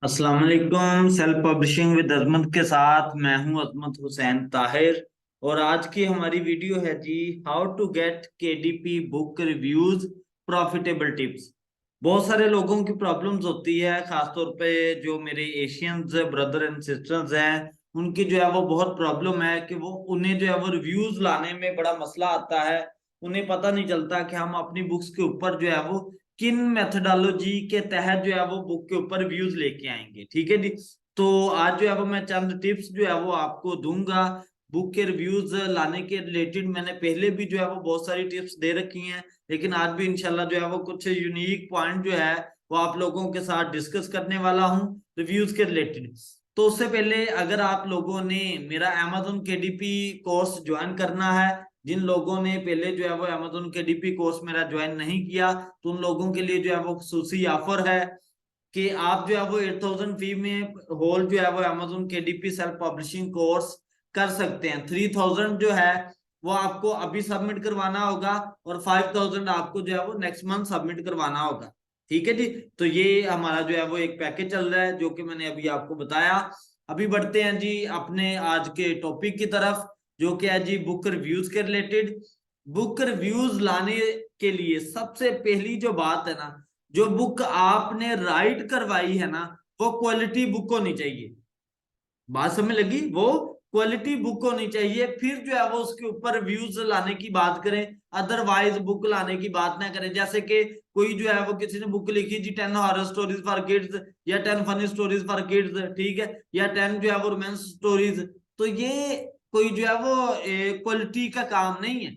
अस्सलाम वालेकुम। Self publishing with अजमत के साथ मैं हूं अजमत हुसैन ताहिर। और आज की हमारी वीडियो है जी, how to get KDP book reviews profitable tips. बहुत सारे लोगों की प्रॉब्लम्स होती है, खासतौर पे जो मेरे एशियंस ब्रदर एंड सिस्टर्स हैं, उनकी जो है वो बहुत प्रॉब्लम है कि वो उन्हें जो है वो रिव्यूज लाने में बड़ा मसला आता है। उन्हें पता नहीं चलता कि हम अपनी बुक्स के ऊपर जो है वो किन मेथोडोलॉजी के तहत जो है वो बुक के ऊपर व्यूज लेके आएंगे। ठीक है जी। तो आज जो है वो मैं चंद टिप्स जो है वो आपको दूंगा बुक के रिव्यूज लाने के रिलेटेड। मैंने पहले भी जो है वो बहुत सारी टिप्स दे रखी हैं, लेकिन आज भी इंशाल्लाह जो है वो कुछ यूनिक पॉइंट जो है वो आप लोगों के साथ डिस्कस करने वाला हूँ रिव्यूज के रिलेटेड। तो उससे पहले अगर आप लोगों ने मेरा Amazon KDP कोर्स ज्वाइन करना है, जिन लोगों ने पहले जो है वो Amazon KDP कोर्स मेरा ज्वाइन नहीं किया, तो उन लोगों के लिए जो है वो खुसूसी ऑफर है कि आप जो है वो 8,000 फी में होल जो है वो Amazon KDP self publishing course कर सकते हैं। 3,000 जो है वो आपको अभी सबमिट करवाना होगा और 5,000 आपको जो है वो नेक्स्ट मंथ सबमिट करवाना होगा। ठीक है जी। तो ये हमारा जो है वो एक पैकेज चल रहा है जो कि मैंने अभी आपको बताया। अभी बढ़ते हैं जी अपने आज के टॉपिक की तरफ, जो कि है जी बुक रिव्यूज के रिलेटेड। बुक रिव्यूज लाने के लिए सबसे पहली जो बात है ना, जो बुक आपने राइट करवाई है ना, वो क्वालिटी बुक होनी चाहिए। बात समझ लगी? वो क्वालिटी बुक होनी चाहिए, फिर जो है वो उसके ऊपर व्यूज लाने की बात करें। अदरवाइज बुक लाने की बात ना करें। जैसे कि कोई जो है वो किसी ने बुक लिखी जी 10 हॉरर स्टोरीज फॉर किड्स या 10 फनी स्टोरीज फॉर किड्स, ठीक है, या 10 जो है वो रोमांस स्टोरीज, तो ये कोई जो है वो क्वालिटी का काम नहीं है।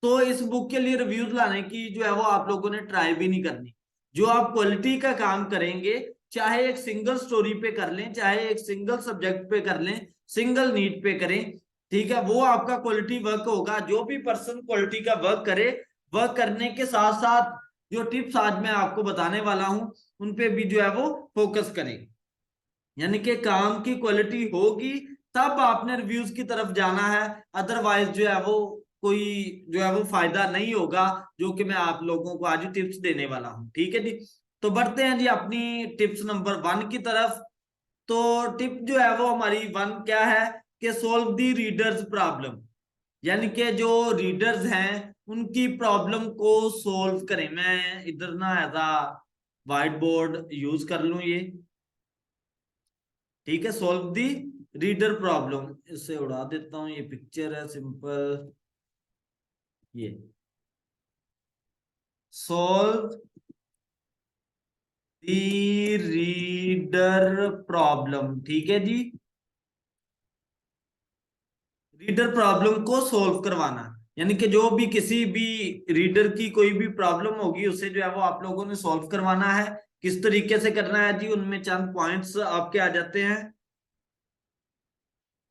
तो इस बुक के लिए रिव्यूज लाने की जो है वो आप लोगों ने ट्राई भी नहीं करनी। जो आप क्वालिटी का काम करेंगे, चाहे एक सिंगल स्टोरी पे कर लें, चाहे एक सिंगल सब्जेक्ट पे कर लें, सिंगल नीड पे करें, ठीक है, वो आपका क्वालिटी वर्क होगा। जो भी पर्सन क्वालिटी का वर्क करे, वर्क करने के साथ साथ जो टिप्स आज मैं आपको बताने वाला हूं उन पे भी जो है वो फोकस करें। यानी कि काम की क्वालिटी होगी तब आपने रिव्यूज की तरफ जाना है। अदरवाइज जो है वो कोई जो है वो फायदा नहीं होगा, जो कि मैं आप लोगों को आज टिप्स देने वाला हूं। ठीक है जी। तो बढ़ते हैं जी अपनी टिप्स नंबर 1 की तरफ। तो टिप जो है वो हमारी 1 क्या है कि सोल्व दी रीडर्स प्रॉब्लम। यानी कि जो रीडर्स हैं उनकी प्रॉब्लम को सोल्व करें। मैं इधर ना एज व्हाइट बोर्ड यूज कर लूं ये, ठीक है। सॉल्व दी रीडर प्रॉब्लम, इससे उड़ा देता हूं, ये पिक्चर है सिंपल। ये सॉल्व दी रीडर प्रॉब्लम, ठीक है जी। रीडर प्रॉब्लम को सॉल्व करवाना, यानी कि जो भी किसी भी रीडर की कोई भी प्रॉब्लम होगी उसे जो है वो आप लोगों ने सॉल्व करवाना है। किस तरीके से करना है जी, उनमें चंद पॉइंट्स आपके आ जाते हैं।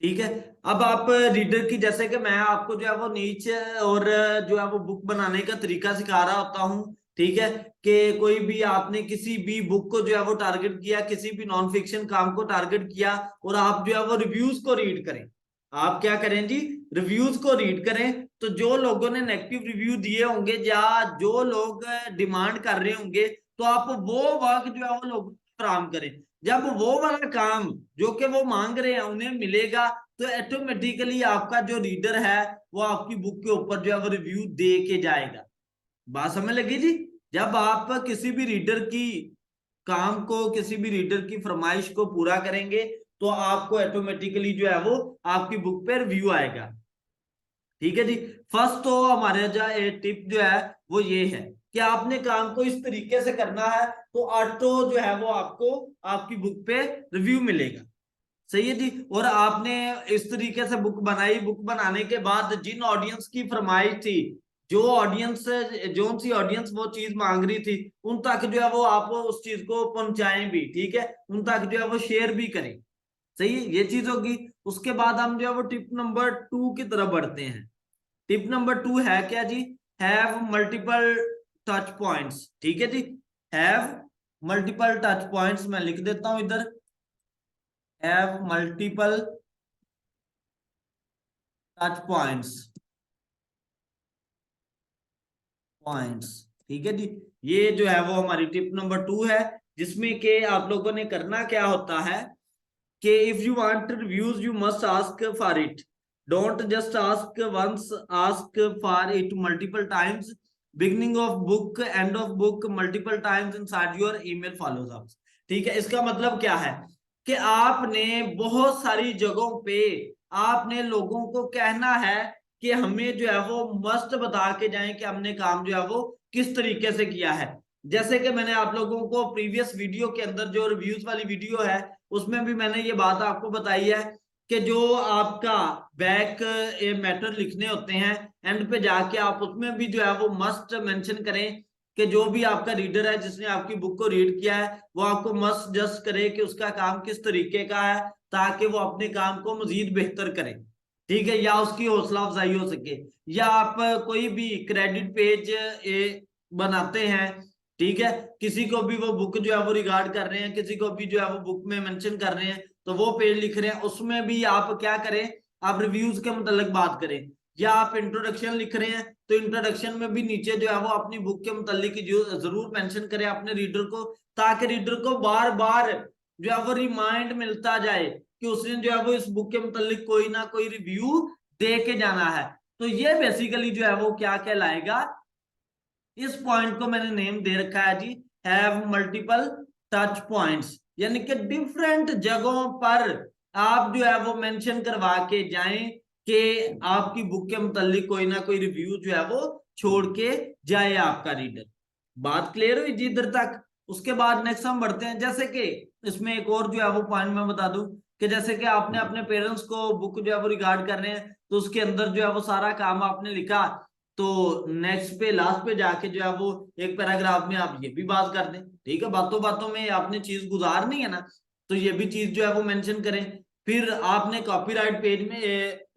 ठीक है। अब आप रीडर की, जैसे कि मैं आपको जो है वो नीचे और जो है वो बुक बनाने का तरीका सिखा रहा होता हूँ, ठीक है, कि कोई भी आपने किसी भी बुक को जो है वो टारगेट किया, किसी भी नॉन फिक्शन काम को टारगेट किया, और आप जो है वो रिव्यूज को रीड करें। आप क्या करें जी, रिव्यूज को रीड करें। तो जो लोगों ने नेगेटिव रिव्यू दिए होंगे या जो लोग डिमांड कर रहे होंगे, तो आप वो वर्क जो है वो लोगों को फराहम करें। जब वो वाला काम जो कि वो मांग रहे हैं उन्हें मिलेगा, तो ऑटोमेटिकली आपका जो रीडर है वो आपकी बुक के ऊपर जो है वो रिव्यू दे के जाएगा। बात समझ लगी जी? जब आप किसी भी रीडर की काम को, किसी भी रीडर की फरमाइश को पूरा करेंगे, तो आपको ऑटोमेटिकली जो है वो आपकी बुक पे रिव्यू आएगा। ठीक है जी। फर्स्ट तो हमारे जो टिप जो है वो ये है कि आपने काम को इस तरीके से करना है, तो ऑटो जो है वो आपको आपकी बुक पे रिव्यू मिलेगा। सही है जी। और आपने इस तरीके से बुक बनाई, बुक बनाने के बाद जिन ऑडियंस की फरमाइश थी, जो ऑडियंस, जो सी ऑडियंस वो चीज मांग रही थी, उन तक जो है वो आप उस चीज को पहुंचाएं भी, ठीक है, उन तक जो है वो शेयर भी करें। सही है, ये चीज होगी। उसके बाद हम जो है वो टिप नंबर 2 की तरफ बढ़ते हैं। टिप नंबर 2 है क्या जी, हैव मल्टीपल टच पॉइंट्स। ठीक है जी। हैव मल्टीपल टच पॉइंट्स, मैं लिख देता हूं इधर, have multiple touch points. Points, ठीक है जी। ये जो है वो हमारी टिप नंबर 2 है, जिसमें कि आप लोगों ने करना क्या होता है कि if you want reviews you must ask for it, don't just ask once, ask for it multiple times, beginning of book, end of book, multiple times inside your email follows up. ठीक है, इसका मतलब क्या है कि आपने बहुत सारी जगहों पे आपने लोगों को कहना है कि हमें जो है वो मस्ट बता के जाएं कि हमने काम जो है वो किस तरीके से किया है। जैसे कि मैंने आप लोगों को प्रीवियस वीडियो के अंदर जो रिव्यूज वाली वीडियो है उसमें भी मैंने ये बात आपको बताई है कि जो आपका बैक मैटर लिखने होते हैं एंड पे जाके आप उसमें भी जो है वो मस्ट मेंशन करें कि जो भी आपका रीडर है जिसने आपकी बुक को रीड किया है वो आपको मस्ट जस्ट करे कि उसका काम किस तरीके का है ताकि वो अपने काम को मजीद बेहतर करे। ठीक है, या उसकी हौसला अफजाई हो सके, या आप कोई भी क्रेडिट पेज बनाते हैं, ठीक है, किसी को भी वो बुक जो है वो रिगार्ड कर रहे हैं, किसी को भी जो है वो बुक में मेंशन कर रहे हैं, तो वो पेज लिख रहे हैं, उसमें भी आप क्या करें, आप रिव्यूज के मुतालिक बात करें। या आप इंट्रोडक्शन लिख रहे हैं तो इंट्रोडक्शन में भी नीचे जो है वो अपनी बुक के मुतालिक जरूर मेंशन करें अपने रीडर को, ताकि रीडर को बार बार जो है वो रिमाइंड मिलता जाए कि उसने जो है वो इस बुक के मुतालिक कोई ना कोई रिव्यू दे के जाना है। तो ये बेसिकली जो है वो क्या कहलाएगा, इस पॉइंट को मैंने नेम दे रखा है जी, हैव मल्टीपल टच पॉइंट्स, यानी कि डिफरेंट जगहों पर आप जो है वो मेंशन करवा के जाएं कि आपकी बुक के मुतालिक कोई ना कोई रिव्यू जो है वो छोड़ के जाए आपका रीडर। बात क्लियर हुई जी इधर तक। उसके बाद नेक्स्ट हम बढ़ते हैं, जैसे कि इसमें एक और जो है वो पॉइंट मैं बता दूं कि जैसे कि आपने अपने पेरेंट्स को बुक जो है वो रिगार्ड कर रहे हैं तो उसके अंदर जो है वो सारा काम आपने लिखा, तो नेक्स्ट पे लास्ट पे जाके जो है वो एक पैराग्राफ में आप ये भी बात कर दें। ठीक है, बातों बातों में आपने चीज गुजारनी है ना, तो ये भी चीज जो है वो मेंशन करें। फिर आपने कॉपीराइट पेज में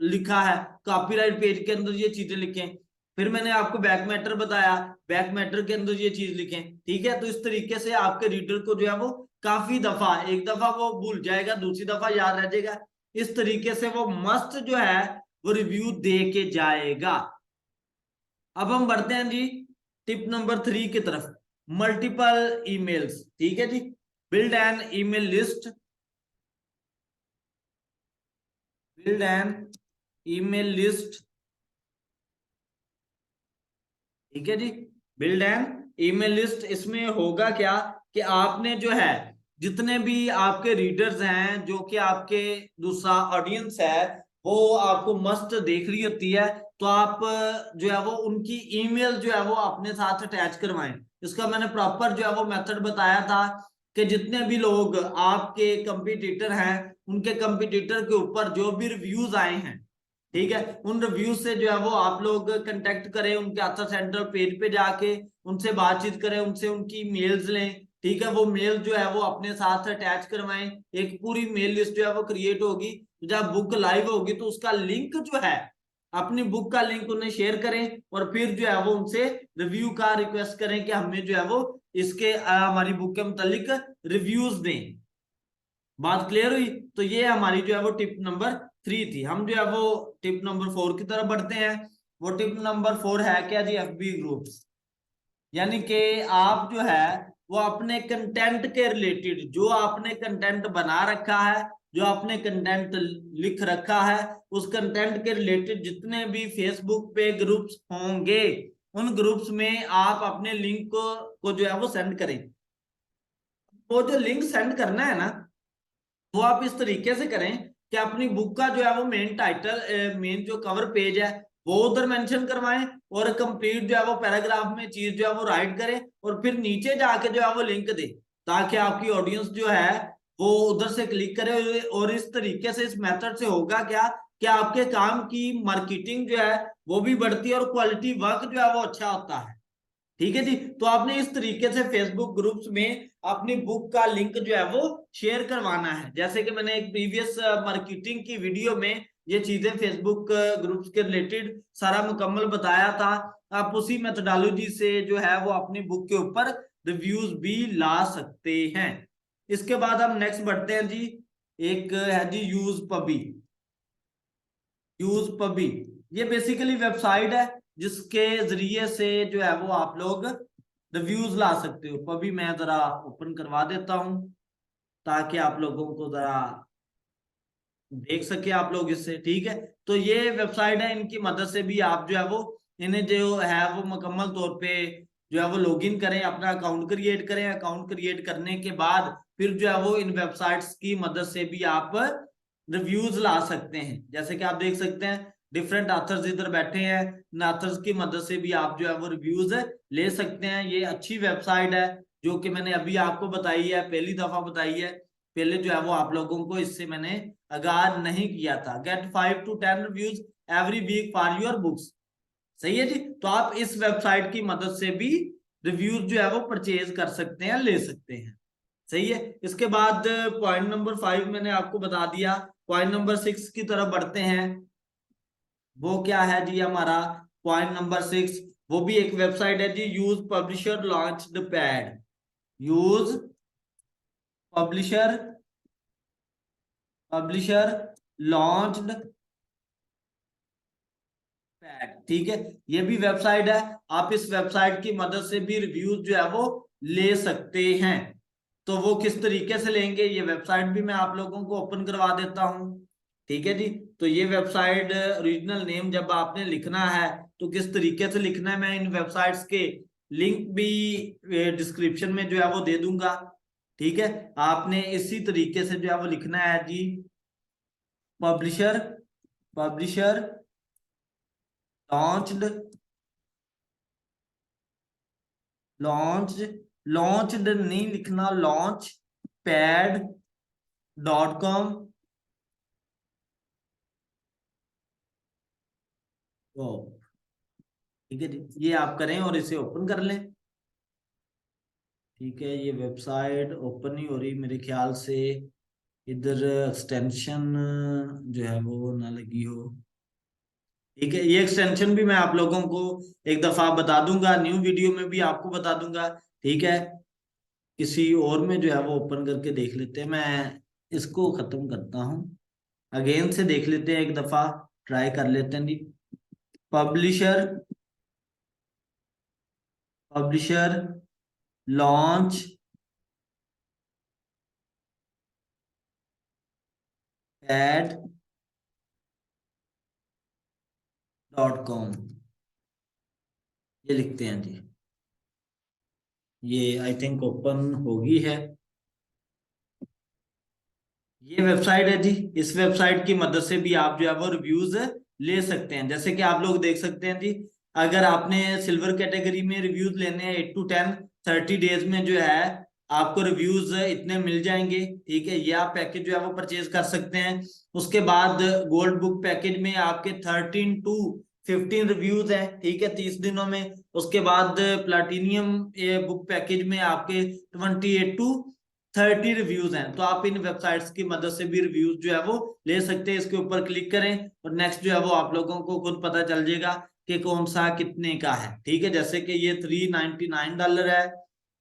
लिखा है, कॉपीराइट पेज के अंदर ये चीजें लिखें। फिर मैंने आपको बैक मैटर बताया, बैक मैटर के अंदर ये चीज लिखें। ठीक है, तो इस तरीके से आपके रीडर को जो है वो काफी दफा, एक दफा वो भूल जाएगा, दूसरी दफा याद रह जाएगा, इस तरीके से वो मस्त जो है वो रिव्यू दे के जाएगा। अब हम बढ़ते हैं जी टिप नंबर 3 की तरफ, मल्टीपल ईमेल्स। ठीक है जी, build an email list, build an email list. ठीक है जी, बिल्ड एन ईमेल लिस्ट। इसमें होगा क्या कि आपने जो है जितने भी आपके रीडर्स हैं, जो कि आपके दूसरा ऑडियंस है, वो आपको मस्त देख रही होती है, तो आप जो है वो उनकी ईमेल जो है वो अपने साथ अटैच करवाएं। इसका मैंने प्रॉपर जो है वो मेथड बताया था कि जितने भी लोग आपके कंपटीटर हैं उनके कंपटीटर के ऊपर जो भी रिव्यूज आए हैं, ठीक है, उन रिव्यूज से जो है वो आप लोग कंटेक्ट करें, उनके आंसर सेंट्रल पेज पे जाके उनसे बातचीत करें, उनसे उनकी मेल्स लें। ठीक है, वो मेल जो है वो अपने साथ अटैच करवाएं, एक पूरी मेल लिस्ट जो है वो क्रिएट होगी। जब बुक लाइव होगी तो उसका लिंक जो है, अपनी बुक का लिंक उन्हें शेयर करें और फिर जो है वो उनसे रिव्यू का रिक्वेस्ट करें कि हमें जो है वो इसके हमारी बुक के मुतालिक रिव्यूज दें। बात क्लियर हुई? तो ये हमारी जो है वो टिप नंबर 3 थी। हम जो है वो टिप नंबर 4 की तरफ बढ़ते हैं। वो टिप नंबर 4 है क्या जी, एफबी ग्रुप्स। यानी कि आप जो है वो अपने कंटेंट के रिलेटेड, जो आपने कंटेंट बना रखा है, जो आपने कंटेंट लिख रखा है, उस कंटेंट के रिलेटेड जितने भी फेसबुक पे ग्रुप्स होंगे, उन ग्रुप्स में आप अपने लिंक को जो है वो सेंड करें। वो जो लिंक सेंड करना है ना, वो आप इस तरीके से करें कि अपनी बुक का जो है वो मेन टाइटल, मेन जो कवर पेज है वो उधर मेंशन करवाएं, और कंप्लीट जो है वो पैराग्राफ में चीज जो है वो राइट करें, और फिर नीचे जाके जो है वो लिंक दे, ताकि आपकी ऑडियंस जो है वो उधर से क्लिक करे। और इस तरीके से, इस मेथड से होगा क्या कि आपके काम की मार्केटिंग जो है वो भी बढ़ती है और क्वालिटी वर्क जो है वो अच्छा होता है। ठीक है जी, तो आपने इस तरीके से फेसबुक ग्रुप्स में अपनी बुक का लिंक जो है वो शेयर करवाना है। जैसे कि मैंने एक प्रीवियस मार्केटिंग की वीडियो में ये चीजें फेसबुक ग्रुप्स के रिलेटेड सारा मुकम्मल बताया था। आप उसी मेथोडोलॉजी से जो है वो अपनी बुक के ऊपर रिव्यूज भी ला सकते हैं। इसके बाद हम नेक्स्ट बढ़ते हैं जी, एक है जी यूज पबी। यूज पबी, ये बेसिकली वेबसाइट है जिसके जरिए से जो है वो आप लोग रिव्यूज ला सकते हो। तो अभी मैं जरा ओपन करवा देता हूं ताकि आप लोगों को जरा देख सके आप लोग इससे, ठीक है। तो ये वेबसाइट है, इनकी मदद से भी आप जो है वो इन्हें जो है वो मुकम्मल तौर पे जो है वो लॉगिन करें, अपना अकाउंट क्रिएट करें। अकाउंट क्रिएट करने के बाद फिर जो है वो इन वेबसाइट्स की मदद से भी आप रिव्यूज ला सकते हैं। जैसे कि आप देख सकते हैं डिफरेंट ऑथर्स इधर बैठे हैं, इन ऑथर्स की मदद से भी आप जो है वो रिव्यूज ले सकते हैं। ये अच्छी वेबसाइट है जो कि मैंने अभी आपको बताई है, पहली दफा बताई है। पहले जो है वो आप लोगों को इससे मैंने आगाह नहीं किया था। Get 5 to 10 reviews every week for your books. सही है जी। तो आप इस वेबसाइट की मदद से भी रिव्यूज जो है वो परचेज कर सकते हैं, ले सकते हैं। सही है। इसके बाद पॉइंट नंबर 5 मैंने आपको बता दिया। पॉइंट नंबर 6 की तरफ बढ़ते हैं। वो क्या है जी हमारा पॉइंट नंबर 6? वो भी एक वेबसाइट है जी, use publisher launched pad. Use publisher launched pad, ठीक है। ये भी वेबसाइट है, आप इस वेबसाइट की मदद से भी रिव्यूज जो है वो ले सकते हैं। तो वो किस तरीके से लेंगे, ये वेबसाइट भी मैं आप लोगों को ओपन करवा देता हूं, ठीक है जी। तो ये वेबसाइट ओरिजिनल नेम जब आपने लिखना है तो किस तरीके से लिखना है, मैं इन वेबसाइट्स के लिंक भी डिस्क्रिप्शन में जो है वो दे दूंगा, ठीक है। आपने इसी तरीके से जो है वो लिखना है जी, पब्लिशर लॉन्च्ड लॉन्च्ड नहीं लिखना, लॉन्च पैड.com। तो ठीक है जी, ये आप करें और इसे ओपन कर लें। ठीक है, ये वेबसाइट ओपन नहीं हो रही मेरे ख्याल से, इधर एक्सटेंशन जो है वो ना लगी हो। ठीक है, ये एक्सटेंशन भी मैं आप लोगों को एक दफा बता दूंगा, न्यू वीडियो में भी आपको बता दूंगा, ठीक है। किसी और में जो है वो ओपन करके देख लेते हैं। मैं इसको खत्म करता हूँ, अगेन से देख लेते हैं, एक दफा ट्राई कर लेते हैं जी। पब्लिशर लॉन्च पैड.com, ये लिखते हैं जी। ये आई थिंक ओपन होगी है। ये वेबसाइट है जी, इस वेबसाइट की मदद से भी आप जो है वो रिव्यूज ले सकते हैं। जैसे कि आप लोग देख सकते हैं जी, अगर आपने सिल्वर कैटेगरी में रिव्यूज लेने हैं 8 to 10 30 डेज में जो है आपको रिव्यूज इतने मिल जाएंगे, ठीक है। ये आप पैकेज जो है वो परचेज कर सकते हैं। उसके बाद गोल्ड बुक पैकेज में आपके 13 to 15 रिव्यूज हैं, ठीक है, 30 दिनों में। उसके बाद प्लाटिनियम बुक पैकेज में आपके 28 to 30 रिव्यूज हैं। तो आप इन वेबसाइट्स की मदद से भी रिव्यूज जो है वो ले सकते हैं। इसके ऊपर क्लिक करें और नेक्स्ट जो है वो आप लोगों को खुद पता चल जाएगा कि कौन सा कितने का है, ठीक है। जैसे कि ये $399 है,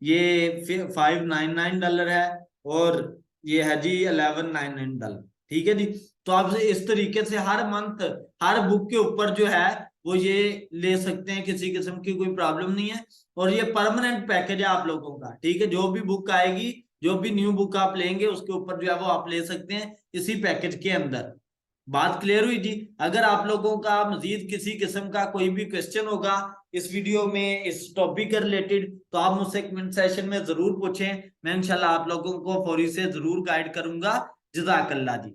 ये $599 है, और ये है जी $1199, ठीक है जी। तो आप इस तरीके से हर मंथ हर बुक के ऊपर जो है वो ये ले सकते हैं, किसी किस्म की कोई प्रॉब्लम नहीं है। और ये परमानेंट पैकेज है आप लोगों का, ठीक है। जो भी बुक आएगी, जो भी न्यू बुक आप लेंगे उसके ऊपर जो है वो आप ले सकते हैं इसी पैकेज के अंदर। बात क्लियर हुई जी। अगर आप लोगों का मजीद किसी किस्म का कोई भी क्वेश्चन होगा इस वीडियो में, इस टॉपिक के रिलेटेड, तो आप मुझसे कमेंट सेशन में जरूर पूछें। मैं इंशाल्लाह आप लोगों को फौरी से जरूर गाइड करूंगा। जज़ाकल्लाह जी।